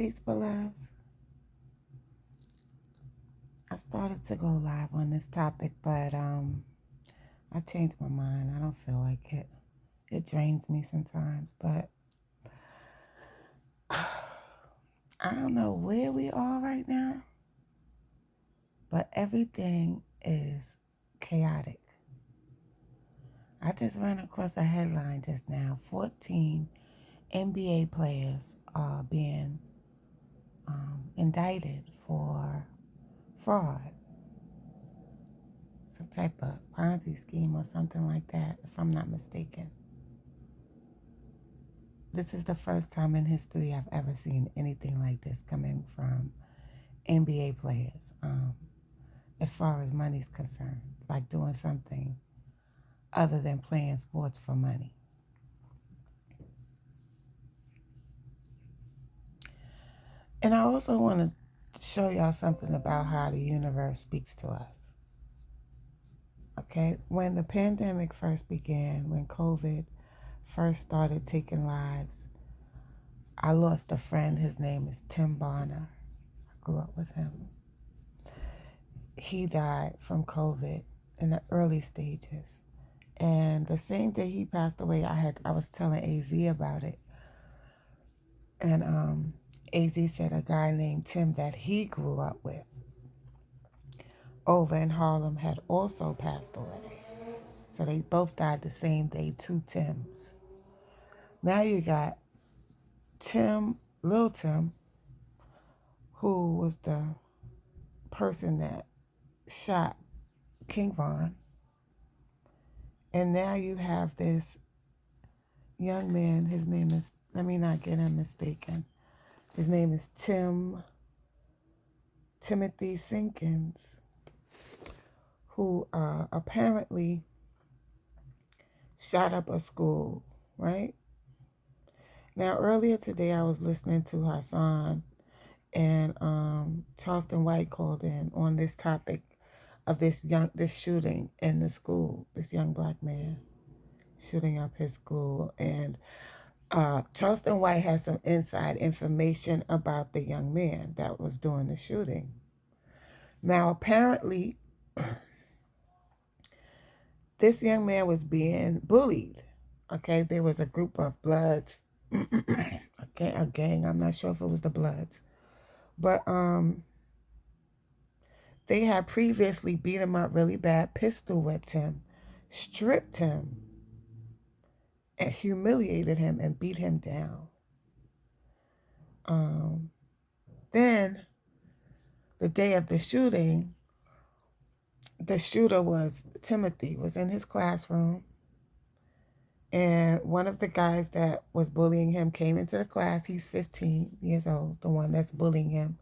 Peace, beloveds. I started to go live on this topic, but I changed my mind. I don't feel like it. It drains me sometimes, but I don't know where we are right now, but everything is chaotic. I just ran across a headline just now. 14 NBA players are being indicted for fraud, some type of Ponzi scheme or something like that, if I'm not mistaken. This is the first time in history I've ever seen anything like this coming from NBA players, as far as money's concerned, like doing something other than playing sports for money. And I also want to show y'all something about how the universe speaks to us. Okay, when the pandemic first began, when COVID first started taking lives, I lost a friend. His name is Tim Barner. I grew up with him. He died from COVID in the early stages. And the same day he passed away, I was telling AZ about it. And AZ said a guy named Tim that he grew up with over in Harlem had also passed away. So they both died the same day, two Tims. Now you got Tim, Lil Tim, who was the person that shot King Von. And now you have this young man, his name is, let me not get him mistaken. His name is Timothy Sinkins, who apparently shot up a school, right? Now, earlier today, I was listening to Hassan, and Charleston White called in on this topic of this shooting in the school, this young black man shooting up his school. And Charleston White has some inside information about the young man that was doing the shooting. Now, apparently, this young man was being bullied. Okay, there was a group of Bloods, a gang. I'm not sure if it was the Bloods, but they had previously beat him up really bad, pistol whipped him, stripped him, and humiliated him and beat him down. Then, the day of the shooting, the shooter Timothy was in his classroom, and one of the guys that was bullying him came into the class. He's 15 years old, the one that's bullying him.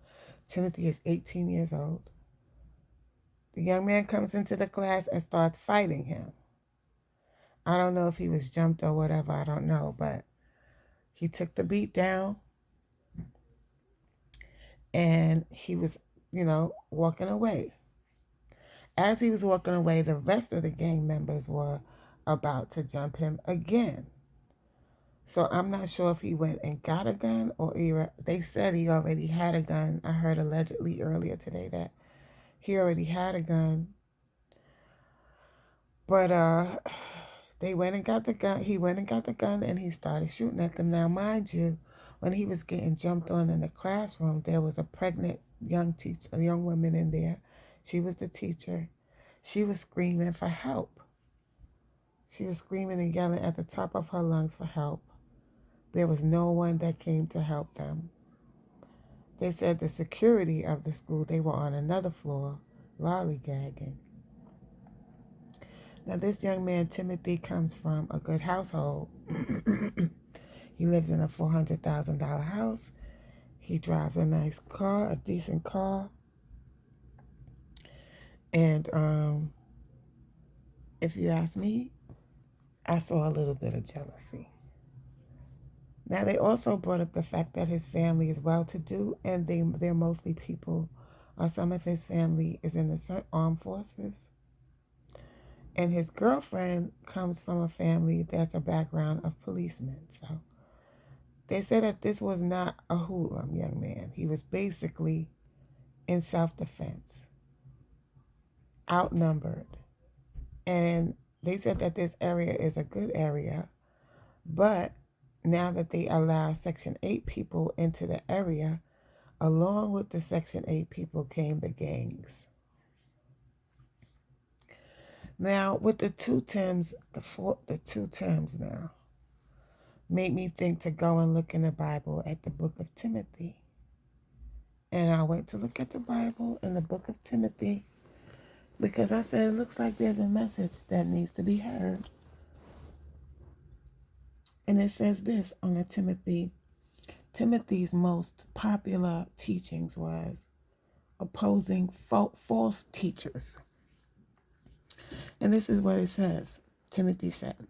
Timothy is 18 years old. The young man comes into the class and starts fighting him. I don't know if he was jumped or whatever, I don't know, but he took the beat down and he was, walking away. As he was walking away, the rest of the gang members were about to jump him again. So I'm not sure if he went and got a gun or they said he already had a gun. I heard allegedly earlier today that he already had a gun. But they went and got the gun. He went and got the gun and he started shooting at them. Now, mind you, when he was getting jumped on in the classroom, there was a pregnant young woman in there. She was the teacher. She was screaming for help. She was screaming and yelling at the top of her lungs for help. There was no one that came to help them. They said the security of the school, they were on another floor, lollygagging. Now, this young man, Timothy, comes from a good household. He lives in a $400,000 house. He drives a nice car, a decent car. And if you ask me, I saw a little bit of jealousy. Now, they also brought up the fact that his family is well-to-do, and they're mostly people, some of his family is in the armed forces. And his girlfriend comes from a family that's a background of policemen. So They said that this was not a hoodlum young man. He was basically in self-defense, outnumbered. And they said that this area is a good area, but now that they allow Section 8 people into the area, along with the Section 8 people came the gangs. Now, with the two Tims, the two Tims now, made me think to go and look in the Bible at the book of Timothy. And I went to look at the Bible in the book of Timothy because I said it looks like there's a message that needs to be heard. And it says this on the Timothy's most popular teachings was opposing false teachers. And this is what it says. Timothy said,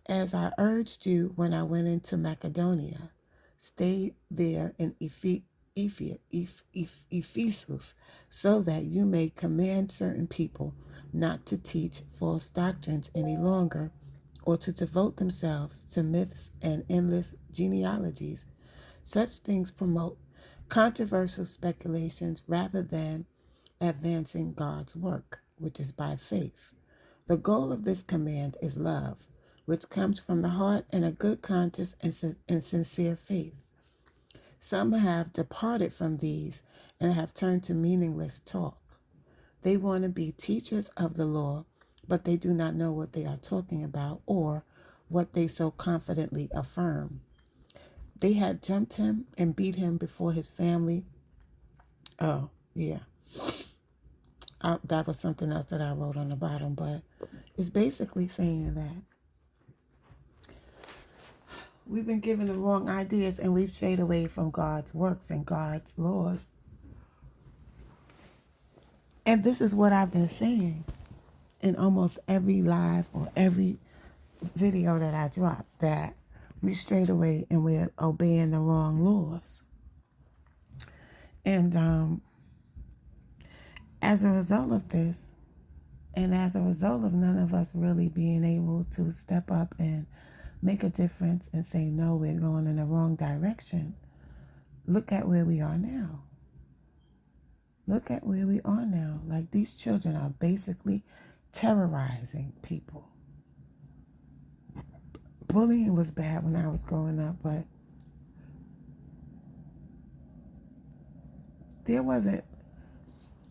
"As I urged you when I went into Macedonia, stay there in Ephesus, so that you may command certain people not to teach false doctrines any longer, or to devote themselves to myths and endless genealogies. Such things promote controversial speculations rather than advancing God's work, which is by faith. The goal of this command is love, which comes from the heart and a good conscience and sincere faith. Some have departed from these and have turned to meaningless talk. They want to be teachers of the law, but they do not know what they are talking about or what they so confidently affirm. They had jumped him and beat him before his family." Oh, yeah. That was something else that I wrote on the bottom, but it's basically saying that we've been given the wrong ideas and we've strayed away from God's works and God's laws. And this is what I've been saying in almost every live or every video that I drop, that we strayed away and we're obeying the wrong laws. And as a result of this, and as a result of none of us really being able to step up and make a difference and say, no, we're going in the wrong direction, look at where we are now. Look at where we are now. Like, these children are basically terrorizing people. Bullying was bad when I was growing up, but there wasn't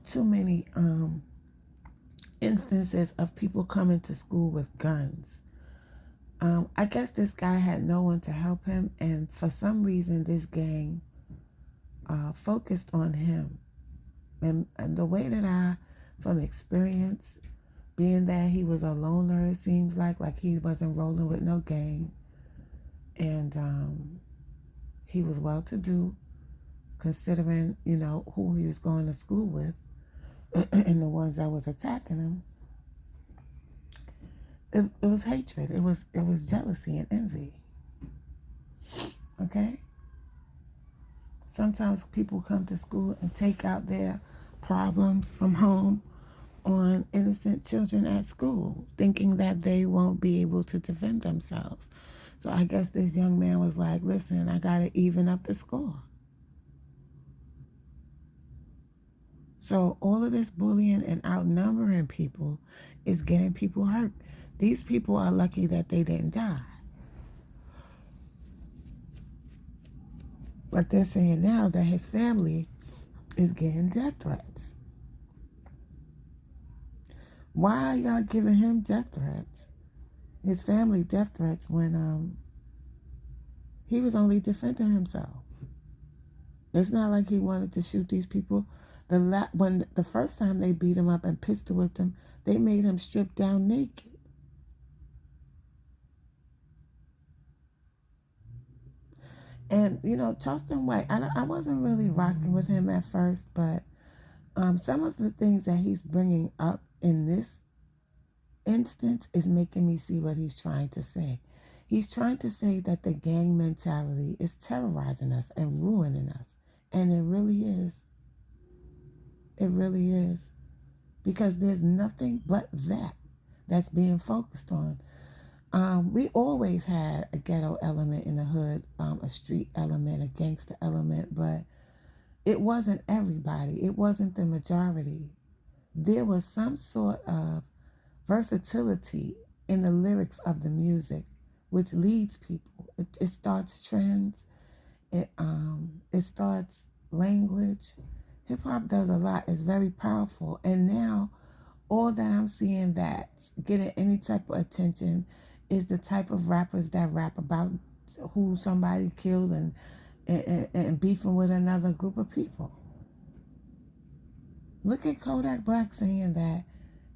too many instances of people coming to school with guns. I guess this guy had no one to help him, and for some reason this gang focused on him. And the way that I, from experience, being that he was a loner, it seems like he wasn't rolling with no gang, and he was well-to-do, considering, who he was going to school with and the ones that was attacking him. It was hatred. It was jealousy and envy. Okay? Sometimes people come to school and take out their problems from home on innocent children at school, thinking that they won't be able to defend themselves. So I guess this young man was like, listen, I got to even up the score. So all of this bullying and outnumbering people is getting people hurt. These people are lucky that they didn't die. But they're saying now that his family is getting death threats. Why are y'all giving him death threats? His family death threats when he was only defending himself. It's not like he wanted to shoot these people. When the first time they beat him up and pistol whipped him, they made him strip down naked. And, Charleston White, I wasn't really rocking with him at first, but some of the things that he's bringing up in this instance is making me see what he's trying to say. He's trying to say that the gang mentality is terrorizing us and ruining us. And it really is. It really is. Because there's nothing but that's being focused on. We always had a ghetto element in the hood, a street element, a gangster element, but it wasn't everybody. It wasn't the majority. There was some sort of versatility in the lyrics of the music, which leads people. It starts trends. It starts language. Hip hop does a lot. It's very powerful. And now, all that I'm seeing that's getting any type of attention is the type of rappers that rap about who somebody killed and beefing with another group of people. Look at Kodak Black saying that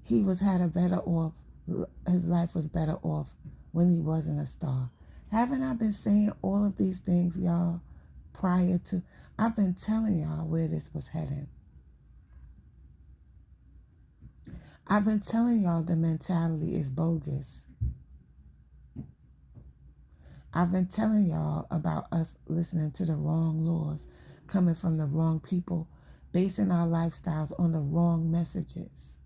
he was had a better off, his life was better off when he wasn't a star. Haven't I been saying all of these things, y'all, prior to? I've been telling y'all where this was heading. I've been telling y'all the mentality is bogus. I've been telling y'all about us listening to the wrong laws, coming from the wrong people, basing our lifestyles on the wrong messages.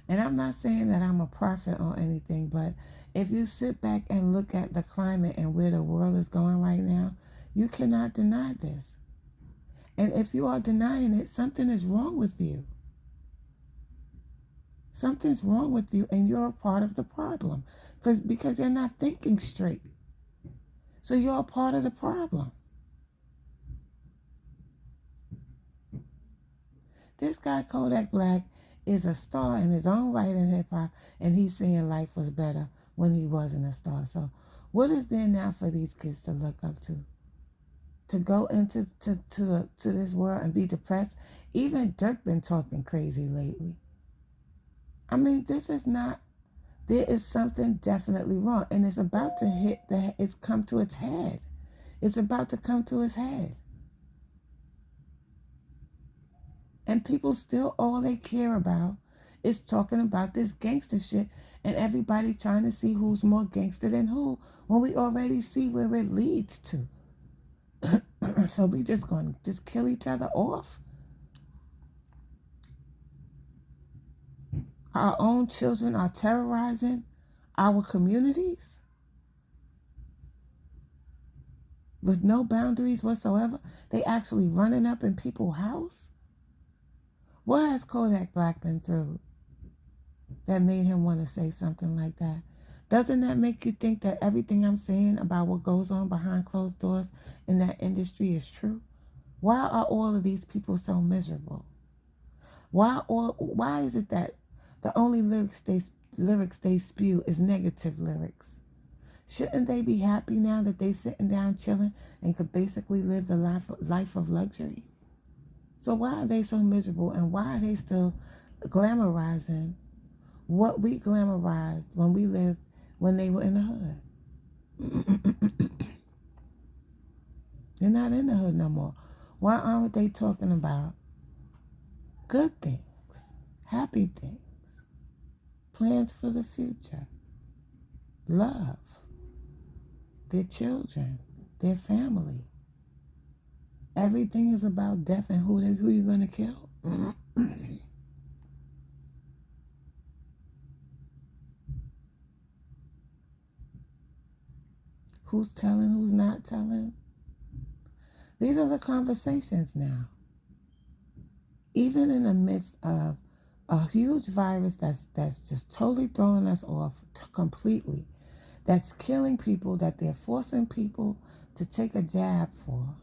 And I'm not saying that I'm a prophet or anything, but if you sit back and look at the climate and where the world is going right now, you cannot deny this. And if you are denying it, something is wrong with you. Something's wrong with you, and you're a part of the problem because you're not thinking straight. So you're a part of the problem. This guy, Kodak Black, is a star in his own right in hip hop, and he's saying life was better when he wasn't a star. So, what is there now for these kids to look up to? To go into to this world and be depressed? Even Dirk been talking crazy lately. I mean, this is not. There is something definitely wrong, and it's about to hit the. It's come to its head. It's about to come to its head. And people still, all they care about is talking about this gangster shit, and everybody trying to see who's more gangster than who, when we already see where it leads to. So we just going to just kill each other off? Our own children are terrorizing our communities with no boundaries whatsoever. They actually running up in people's house. What has Kodak Black been through that made him want to say something like that? Doesn't that make you think that everything I'm saying about what goes on behind closed doors in that industry is true? Why are all of these people so miserable? Why is it that the only lyrics they spew is negative lyrics? Shouldn't they be happy now that they sitting down chilling and could basically live the life of luxury? So why are they so miserable, and why are they still glamorizing what we glamorized when they were in the hood? They're not in the hood no more. Why aren't they talking about good things, happy things, plans for the future, love, their children, their family? Everything is about death and who you're going to kill. Who's telling, who's not telling? These are the conversations now. Even in the midst of a huge virus that's just totally throwing us off completely, that's killing people, that they're forcing people to take a jab for.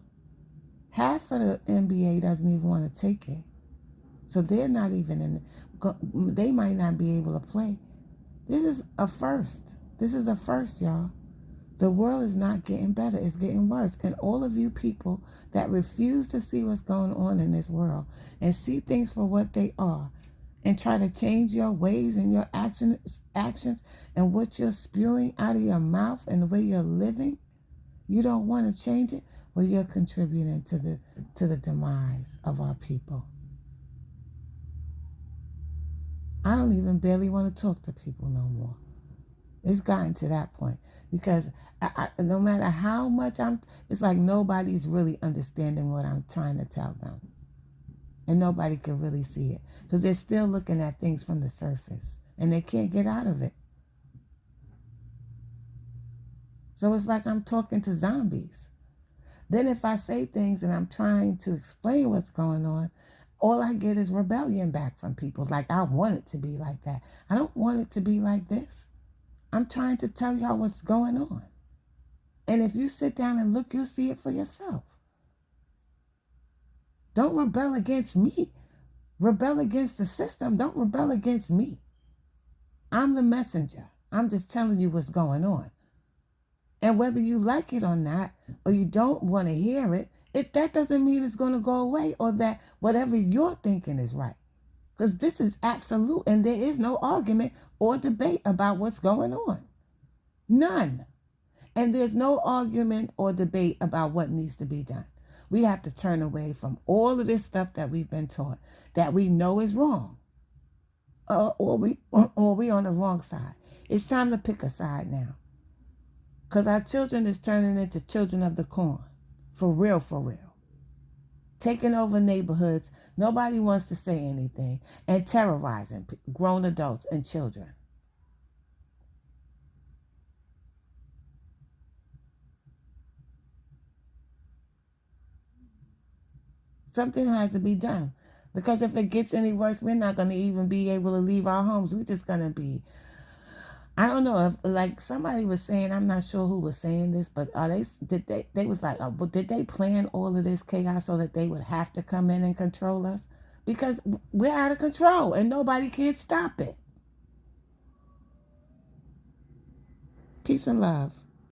Half of the NBA doesn't even want to take it. So they're not even they might not be able to play. This is a first. This is a first, y'all. The world is not getting better. It's getting worse. And all of you people that refuse to see what's going on in this world and see things for what they are and try to change your ways and your actions and what you're spewing out of your mouth and the way you're living, you don't want to change it. Well, you're contributing to the demise of our people. I don't even barely want to talk to people no more. It's gotten to that point because no matter how much it's like nobody's really understanding what I'm trying to tell them. And nobody can really see it because they're still looking at things from the surface. and they can't get out of it. So it's like I'm talking to zombies. Then if I say things and I'm trying to explain what's going on, all I get is rebellion back from people. Like, I want it to be like that. I don't want it to be like this. I'm trying to tell y'all what's going on. And if you sit down and look, you'll see it for yourself. Don't rebel against me. Rebel against the system. Don't rebel against me. I'm the messenger. I'm just telling you what's going on. And whether you like it or not, or you don't want to hear it, that doesn't mean it's going to go away, or that whatever you're thinking is right. Because this is absolute, and there is no argument or debate about what's going on. None. And there's no argument or debate about what needs to be done. We have to turn away from all of this stuff that we've been taught that we know is wrong, or we on the wrong side. It's time to pick a side now. Because our children is turning into children of the corn. For real, for real. Taking over neighborhoods. Nobody wants to say anything. And terrorizing grown adults and children. Something has to be done. Because if it gets any worse, we're not going to even be able to leave our homes. We're just going to be... I don't know if, like somebody was saying, I'm not sure who was saying this, but they was like, but did they plan all of this chaos so that they would have to come in and control us? Because we're out of control and nobody can stop it. Peace and love.